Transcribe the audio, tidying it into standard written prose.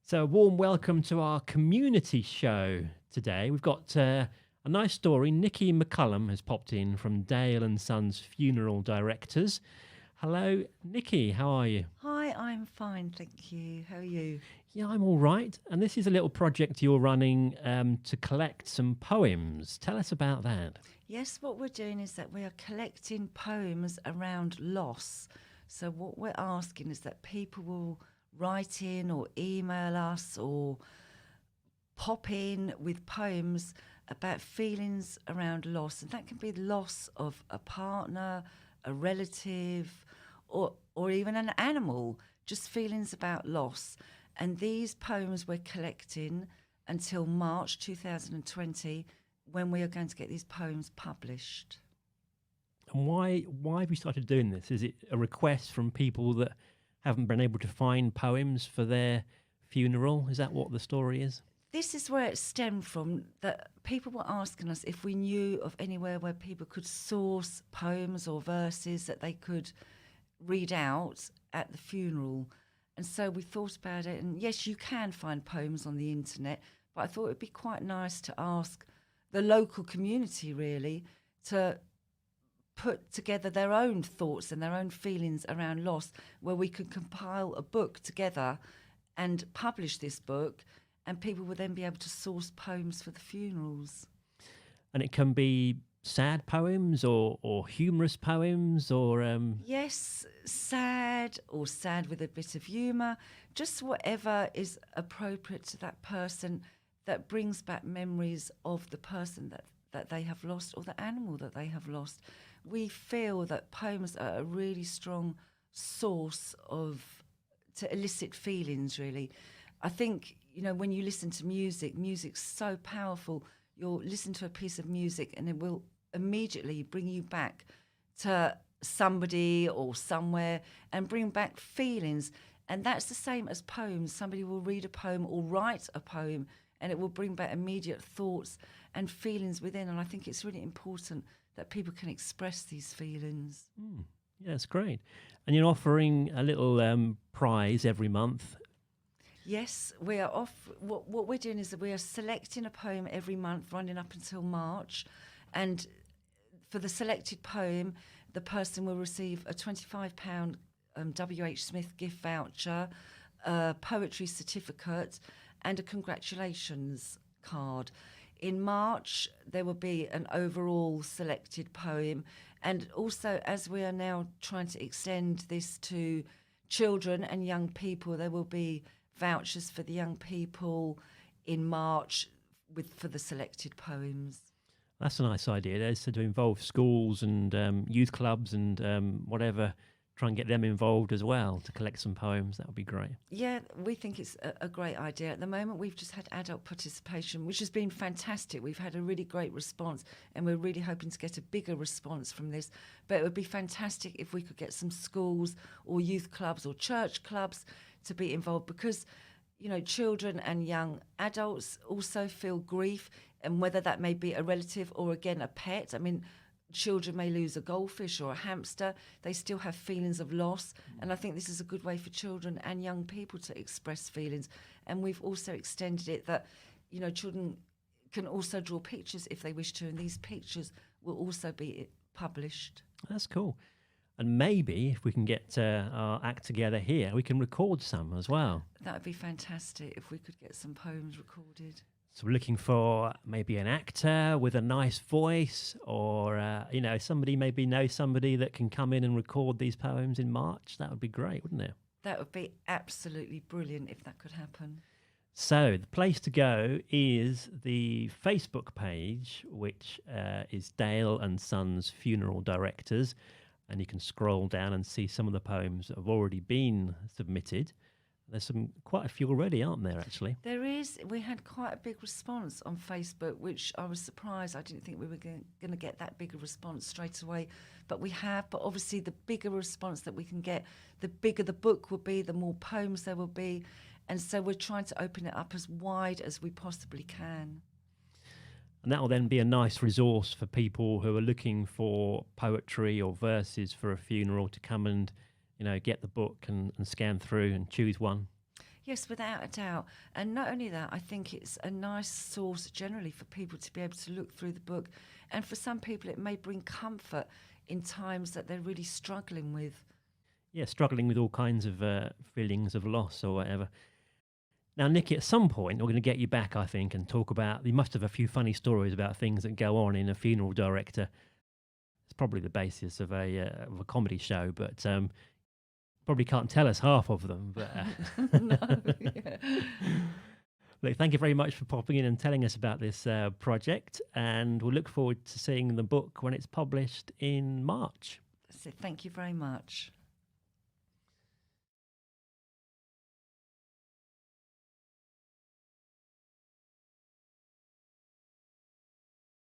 So, a warm welcome to our community show today. We've got a nice story. Nikki McCullum has popped in from Dale and Sons Funeral Directors. Hello, Nikki. How are you? Hi, I'm fine, thank you. How are you? Yeah, I'm all right. And this is a little project you're running to collect some poems. Tell us about that. Yes, what we're doing is that we are collecting poems around loss. So, what we're asking is that people will write in or email us or pop in with poems about feelings around loss. And that can be the loss of a partner, a relative, or even an animal, just feelings about loss. And these poems we're collecting until March 2020 when we are going to get these poems published. And why have you started doing this? Is it a request from people that haven't been able to find poems for their funeral? Is that what the story is? This is where it stemmed from, that people were asking us if we knew of anywhere where people could source poems or verses that they could read out at the funeral. And so we thought about it, and yes, you can find poems on the internet, but I thought it'd be quite nice to ask the local community really to put together their own thoughts and their own feelings around loss, where we could compile a book together and publish this book, and people would then be able to source poems for the funerals. And it can be sad poems or humorous poems or Yes, sad or sad with a bit of humour, just whatever is appropriate to that person that brings back memories of the person that they have lost or the animal that they have lost. We feel that poems are a really strong source to elicit feelings, really. I think, when you listen to music, music's so powerful. You'll listen to a piece of music and it will immediately bring you back to somebody or somewhere and bring back feelings. And that's the same as poems. Somebody will read a poem or write a poem and it will bring back immediate thoughts and feelings within. And I think it's really important that people can express these feelings. yeah, it's great. And you're offering a little prize every month. Yes, we are off. What we're doing is that we are selecting a poem every month running up until March. And for the selected poem, the person will receive a £25 W.H. Smith gift voucher, a poetry certificate, and a congratulations card. In March, there will be an overall selected poem. And also, as we are now trying to extend this to children and young people, there will be vouchers for the young people in March for the selected poems. That's a nice idea. There's to involve schools and youth clubs and whatever. Try and get them involved as well to collect some poems. That would be great. Yeah, we think it's a great idea. At the moment, we've just had adult participation, which has been fantastic. We've had a really great response, and we're really hoping to get a bigger response from this. But it would be fantastic if we could get some schools or youth clubs or church clubs to be involved, because children and young adults also feel grief, and whether that may be a relative or again a pet. I mean, children may lose a goldfish or a hamster, they still have feelings of loss, and I think this is a good way for children and young people to express feelings. And we've also extended it that children can also draw pictures if they wish to, and these pictures will also be published. That's cool. And maybe if we can get our act together here, we can record some as well. That would be fantastic if we could get some poems recorded. So we're looking for maybe an actor with a nice voice, or somebody maybe knows somebody that can come in and record these poems in March. That would be great, wouldn't it? That would be absolutely brilliant if that could happen. So the place to go is the Facebook page, which is Dale and Sons Funeral Directors. And you can scroll down and see some of the poems that have already been submitted. There's quite a few already, aren't there, actually? There is. We had quite a big response on Facebook, which I was surprised. I didn't think we were going to get that big a response straight away. But we have. But obviously, the bigger response that we can get, the bigger the book will be, the more poems there will be. And so we're trying to open it up as wide as we possibly can. And that will then be a nice resource for people who are looking for poetry or verses for a funeral to come and, get the book and scan through and choose one. Yes, without a doubt. And not only that, I think it's a nice source generally for people to be able to look through the book. And for some people, it may bring comfort in times that they're really struggling with. Yeah, struggling with all kinds of feelings of loss or whatever. Now, Nikki, at some point, we're going to get you back, I think, and talk about. You must have a few funny stories about things that go on in a funeral director. It's probably the basis of a comedy show, but probably can't tell us half of them. But No, yeah. look, thank you very much for popping in and telling us about this project, and we'll look forward to seeing the book when it's published in March. So thank you very much.